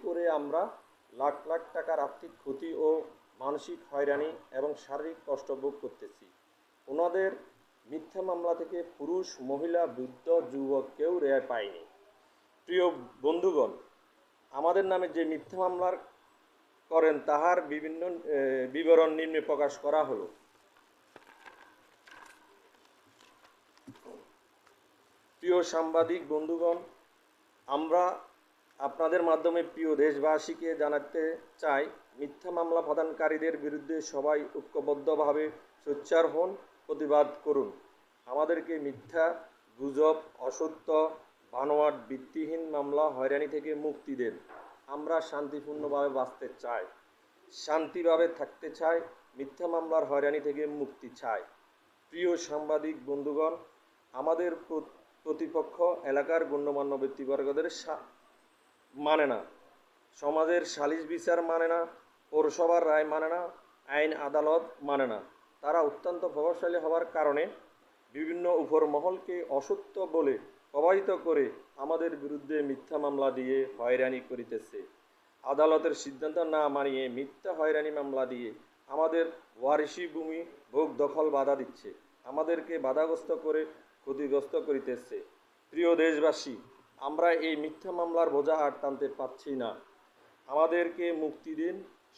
করে আমরা লাখ লাখ টাকার আর্থিক ক্ষতি ও মানসিক হয়রানি এবং শারীরিক কষ্ট ভোগ করতেছি। ওনাদের মিথ্যা মামলা থেকে পুরুষ, মহিলা, বৃদ্ধ, যুবক কেউ রেহাই পায়নি। প্রিয় বন্ধুগণ, আমাদের নামে যে মিথ্যা মামলার করেন তাহার বিভিন্ন বিবরণ নিম্নে প্রকাশ করা হলো। প্রিয় সাংবাদিক বন্ধুগণ, আমরা আপনাদের মাধ্যমে প্রিয় দেশবাসীকে জানাতে চাই, মিথ্যা মামলা প্রদানকারীদের বিরুদ্ধে সবাই ঐক্যবদ্ধভাবে সোচ্চার হন, প্রতিবাদ করুন। আমাদেরকে মিথ্যা, গুজব, অসত্য, বানোয়াট, ভিত্তিহীন মামলা, হয়রানি থেকে মুক্তি দেন। আমরা শান্তিপূর্ণভাবে বাঁচতে চাই, শান্তিভাবে থাকতে চাই, মিথ্যা মামলার হয়রানি থেকে মুক্তি চাই। প্রিয় সাংবাদিক বন্ধুগণ, আমাদের প্রতিপক্ষ এলাকার গণ্যমান্য ব্যক্তিবর্গদের মানে না, সমাজের সালিশ বিচার মানে না, পৌরসভার রায় মানে না, আইন আদালত মানে না। তারা অত্যন্ত প্রভাবশালী হওয়ার কারণে বিভিন্ন উপর মহলকে অসত্য বলে প্রভাবিত করে আমাদের বিরুদ্ধে মিথ্যা মামলা দিয়ে হয়রানি করিতেছে। আদালতের সিদ্ধান্ত না মানিয়ে মিথ্যা হয়রানি মামলা দিয়ে আমাদের ওয়ারিশি ভূমি ভোগ দখল বাধা দিচ্ছে, আমাদেরকে বাধাগ্রস্ত করে ক্ষতিগ্রস্ত করিতেছে। প্রিয় দেশবাসী, আমরা এই মিথ্যা মামলার বোঝা আর টানতে পারছি না। আমাদেরকে মুক্তি দিন।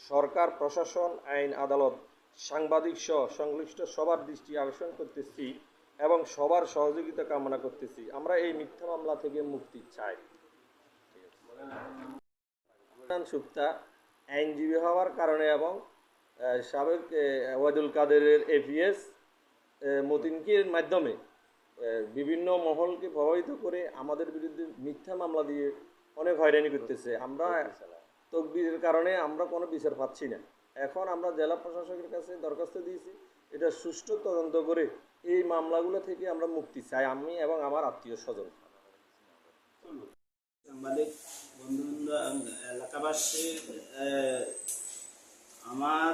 সরকার, প্রশাসন, আইন আদালত, সাংবাদিক সহ সংশ্লিষ্ট সবার দৃষ্টি আকর্ষণ করতেছি এবং সবার সহযোগিতা কামনা করতেছি। আমরা এই মিথ্যা মামলা থেকে মুক্তি চাই। সুপ্তা আইনজীবী হওয়ার কারণে এবং সাবেক ওয়াদুল কাদেরের এপিএস মতিনকির মাধ্যমে বিভিন্ন মহলকে প্রভাবিত করে আমাদের বিরুদ্ধে মিথ্যা মামলা দিয়ে অনেক হয়রানি করতেছে। আমরা তকদিরের কারণে আমরা কোনো বিচার পাচ্ছি না। এখন আমরা জেলা প্রশাসকের কাছে দরখাস্ত দিয়েছি, এটা সুষ্ঠু তদন্ত করে এই মামলাগুলো থেকে আমরা মুক্তি চাই, আমি এবং আমার আত্মীয় স্বজন। সাংবাদিক বন্ধুবৃন্দ, এলাকাবাসী, আমার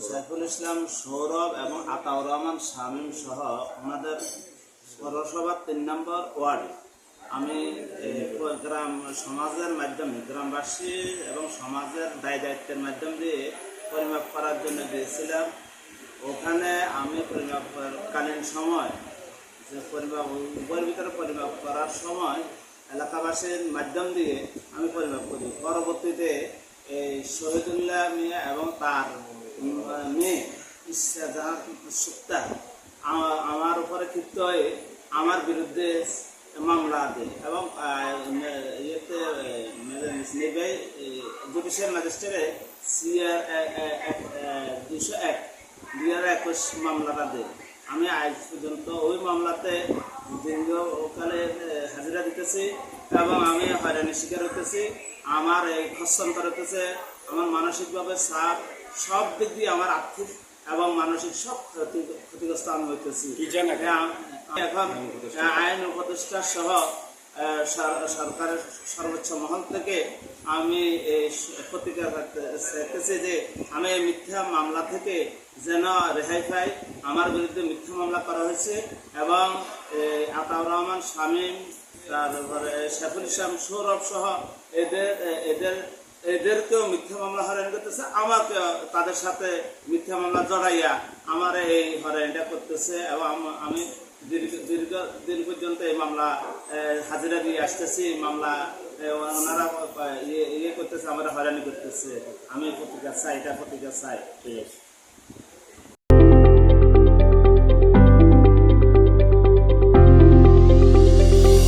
সাইফুল ইসলাম সৌরভ এবং আতাউর রহমান শামীম সহ আমাদের পৌরসভার ৩ নম্বর ওয়ার্ডে আমি গ্রাম সমাজের মাধ্যমে, গ্রামবাসী এবং সমাজের দায় দায়িত্বের মাধ্যম দিয়ে পরিমাপ করার জন্য দিয়েছিলাম। ওখানে আমি পরিমাপকালীন সময় যে উপর ভিতরে পরিমাপ করার সময় এলাকাবাসীর মাধ্যম দিয়ে আমি পরিমাপ করি। পরবর্তীতে এই শহীদুল্লাহ মিয়া এবং তার মেয়ে ইশরাত সুক্তা আমার উপরে ক্ষিপ্ত হয়ে আমার বিরুদ্ধে মামলা দেয় এবং জুডিশিয়াল ম্যাজিস্ট্রেটে CR 201 মামলাটা দেয়। আমি আজ পর্যন্ত ওই মামলাতে দীর্ঘকালে হাজিরা দিতেছি এবং আমি হয়রানির শিকার হতেছি। আমার এই খরচন্তর হতেছে, আমার মানসিকভাবে সব দিক দিয়ে আমার আর্থিক এবং মানসিক সব ক্ষতিগ্রস্ত আমি হইতেছি। এখন আইন উপদেষ্টা সহ সরকারের সর্বোচ্চ মহল থেকে আমি প্রতিক্রিয়া চাইতেছি যে আমি এই মিথ্যা মামলা থেকে যেন রেহাই পাই। আমার বিরুদ্ধে মিথ্যা মামলা করা হয়েছে এবং আতাউর রহমান শামীম, তারপরে সাইফুল ইসলাম সৌরভ সহ এদেরকেও মিথ্যা মামলা হয়রানি করতেছে, আমাকে তাদের সাথে মিথ্যা মামলা জড়াইয়া আমার এই হয়রানিটা করতেছে এবং আমি দীর্ঘদিন পর্যন্ত এই মামলা হাজিরা দিয়ে আসতেছি। মামলা ওনারা ইয়ে করতেছে, আমরা হয়রানি করতেছে। আমি প্রতিকার চাই, এটা প্রতিকার চাই। ঠিক আছে।